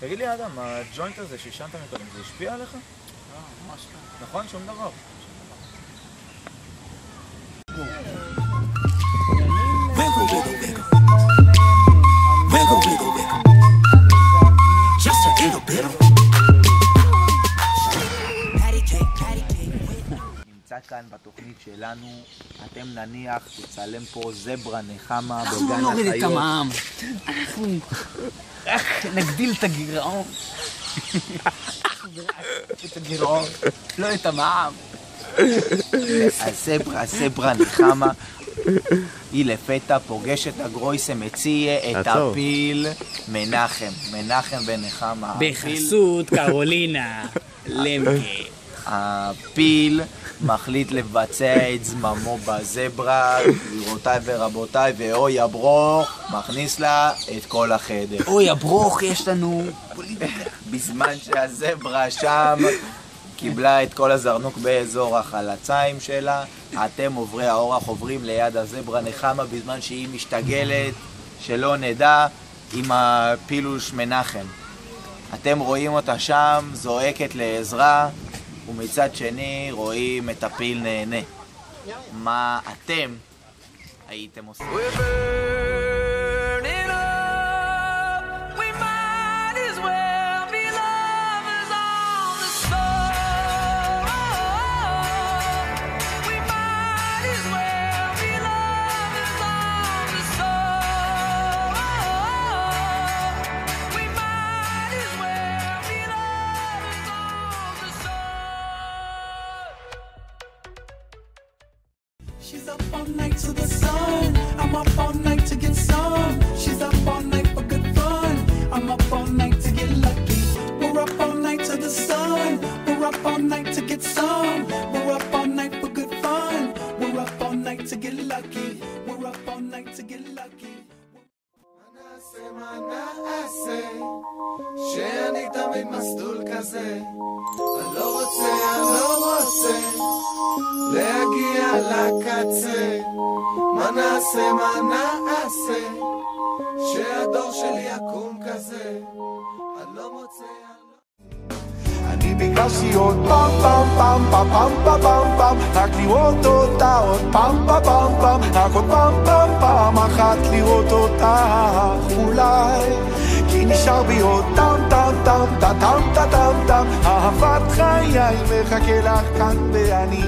תגיד לי אדם, הג'וינט הזה שישנת מקודם, זה השפיע עליך? לא, ממש לא. נכון? שום דבר. נמצא כאן בתוכנית שלנו, אתם נניח תצלם פה זברה נחמה בגן החיות. אנחנו נוריד את המע"מ. אנחנו נגדיל את הגירעון. את הגירעון, לא את המע"מ. הזברה נחמה היא לפתע פוגשת הגרויסה מציע את הפיל מנחם ונחמה. בחסות קרולינה למקה. הפיל מחליט לבצע את זממו בזברה, גבירותיי ורבותיי, ואוי הברוך מכניס לה את כל החדר. אוי הברוך, יש לנו בזמן שהזברה שם קיבלה את כל הזרנוק באזור החלציים שלה, אתם עוברי האורח עוברים ליד הזברה נחמה בזמן שהיא משתגלת, שלא נדע, עם הפילוש מנחם. אתם רואים אותה שם, זועקת לעזרה, ומצד שני רואים את הפיל נהנה. מה אתם הייתם עושים? She's up all night to the sun. I'm up all night to get some. She's up all night for good fun. I'm up all night to get lucky. We're up all night to the sun. We're up all night to get some. We're up all night for good fun. We're up all night to get lucky. We're up all night to get lucky. מה נעשה? שאני תמיד מסלול כזה. אני לא רוצה להגיע לקצה. מה נעשה? שהדור שלי יקום כזה. אני לא מוצא. אני ביקשתי עוד פעם רק לראות אותה עוד פעם רק עוד פעם אחת לראות אותה אולי כי נשאר בי עוד טם אהבת חיי מחכה לך כאן ואני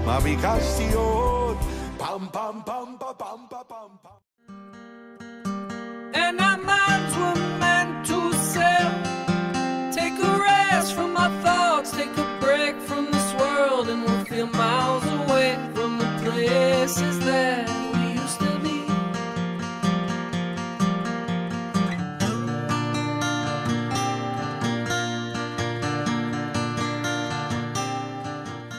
מה ביקשתי עוד פעם And our minds were meant to sail. Take a rest from our thoughts, take a break from this world, and we'll feel miles away from the places